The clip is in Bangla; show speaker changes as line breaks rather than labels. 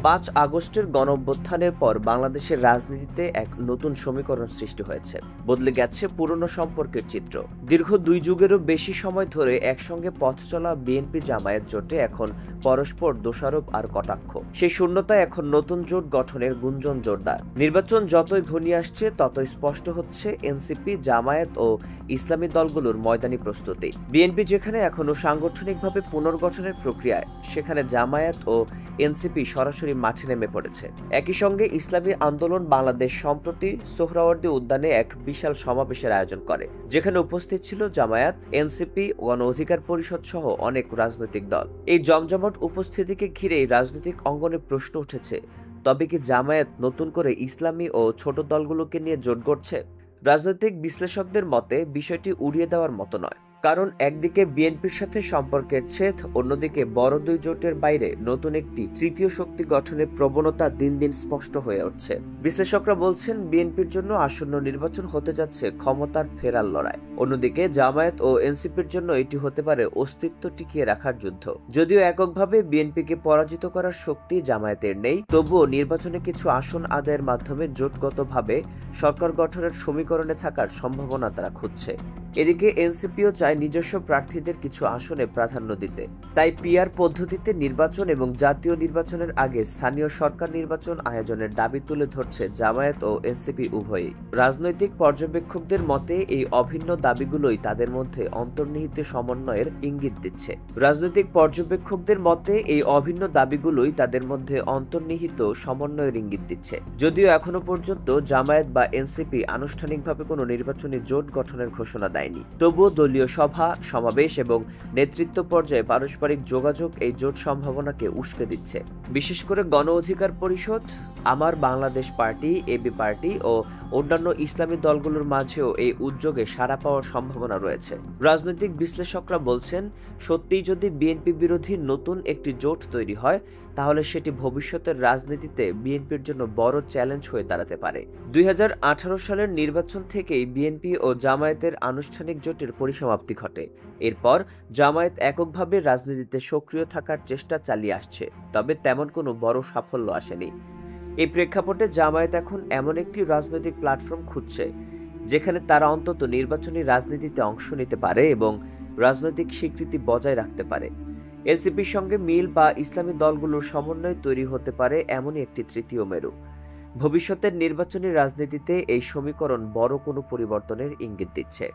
5 আগস্টের গণঅভ্যুত্থানের পর বাংলাদেশের রাজনীতিতে এক নতুন সমীকরণ সৃষ্টি হয়েছে। বদলে গেছে পুরনো সম্পর্কের চিত্র। দীর্ঘ 2 যুগেরও বেশি সময় ধরে একসঙ্গে পথ চলা বিএনপি জামায়াত জোটে এখন পরস্পর দোষারোপ আর কটাক্ষ। সেই শূন্যতায় এখন নতুন জোট গঠনের গুঞ্জন জোরদার। নির্বাচন যতই ঘনিয়ে আসছে ততই স্পষ্ট হচ্ছে এনসিপি, জামায়াত ও ইসলামী দলগুলোর ময়দানি প্রস্তুতি। বিএনপি যেখানে এখনো সাংগঠনিকভাবে পুনর্গঠনের প্রক্রিয়ায়, সেখানে জামায়াত ও এনসিপি সরাসরি মাঠে নেমে পড়েছে। একই সঙ্গে ইসলামী আন্দোলন বাংলাদেশ সম্প্রতি সোহরাওয়ার্দী উদ্যানে এক বিশাল সমাবেশের আয়োজন করে, যেখানে উপস্থিত ছিল জামায়াত, এনসিপি, গণ অধিকার পরিষদ সহ অনেক রাজনৈতিক দল। এই জমজমাট উপস্থিতিকে ঘিরেই রাজনৈতিক অঙ্গনে প্রশ্ন উঠেছে, তবে কি জামায়াত নতুন করে ইসলামী ও ছোট দলগুলোকে নিয়ে জোট গড়ছে? রাজনৈতিক বিশ্লেষকদের মতে বিষয়টি উড়িয়ে দেওয়ার মতো নয়। কারণ একদিকে বিএনপির সাথে সম্পর্কের ছেদ, অন্যদিকে বড় দুই জোটের বাইরে নতুন একটি তৃতীয় শক্তি গঠনের প্রবণতা দিন দিন স্পষ্ট হয়ে উঠছে। বিশ্লেষকরা বলছেন, বিএনপির জন্য আসন্ন নির্বাচন হতে যাচ্ছে ক্ষমতার ফেরার লড়াই। অন্যদিকে জামায়াত ও এনসিপির জন্য এটি হতে পারে অস্তিত্ব টিকিয়ে রাখার যুদ্ধ। যদিও এককভাবে বিএনপিকে পরাজিত করার শক্তি জামায়াতের নেই, তবুও নির্বাচনে কিছু আসন আদায়ের মাধ্যমে জোটগতভাবে সরকার গঠনের সমীকরণে থাকার সম্ভাবনা তারা খুঁজছে। এদিকে এনসিপিও চায় নিজস্ব প্রার্থীদের কিছু আসনে প্রাধান্য দিতে। তাই পিআর পদ্ধতিতে নির্বাচন এবং জাতীয় নির্বাচনের আগে স্থানীয় সরকার নির্বাচন আয়োজনের দাবি তুলে ধরছে জামায়াত ও এনসিপি উভয়ই। রাজনৈতিক পর্যবেক্ষকদের মতে এই অভিন্ন দাবিগুলোই তাদের মধ্যে অন্তর্নিহিত সমন্বয়ের ইঙ্গিত দিচ্ছে। যদিও এখনো পর্যন্ত জামায়াত বা এনসিপি আনুষ্ঠানিকভাবে কোনো নির্বাচনী জোট গঠনের ঘোষণা দেয়নি, তবুও দলীয় সভা, সমাবেশ এবং নেতৃত্ব পর্যায়ে পারস্পরিক যোগাযোগ এই জোট সম্ভাবনাকে উস্কে দিচ্ছে। বিশেষ করে গণ অধিকার পরিষদ, আমার বাংলাদেশ পার্টি, এবি পার্টি ও অন্যান্য ইসলামী দলগুলোর মাঝেও এই উদ্যোগে সাড়া পাওয়ার সম্ভাবনা রয়েছে। রাজনৈতিক বিশ্লেষকরা বলছেন, সত্যিই যদি বিএনপি বিরোধী নতুন একটি জোট তৈরি হয়, তাহলে সেটি ভবিষ্যতের রাজনীতিতে বিএনপির জন্য বড় চ্যালেঞ্জ হয়ে দাঁড়াতে পারে। 2018 সালের নির্বাচন থেকেই বিএনপি ও জামায়াতের আনুষ্ঠানিক জোটের পরিসমাপ্তি ঘটে। এরপর জামায়াত এককভাবে রাজনীতিতে সক্রিয় থাকার চেষ্টা চালিয়ে আসছে, তবে তেমন কোনো বড় সাফল্য আসেনি। এই প্রেক্ষাপটে জামায়াত এখন এমন একটি রাজনৈতিক প্ল্যাটফর্ম খুঁজছে, যেখানে তারা অন্তত নির্বাচনী রাজনীতিতে অংশ নিতে পারে এবং রাজনৈতিক স্বীকৃতি বজায় রাখতে পারে। এনসিপির সঙ্গে মিল বা ইসলামী দলগুলোর সমন্বয় তৈরি হতে পারে এমনই একটি তৃতীয় মেরু। ভবিষ্যতের নির্বাচনী রাজনীতিতে এই সমীকরণ বড় কোনো পরিবর্তনের ইঙ্গিত দিচ্ছে।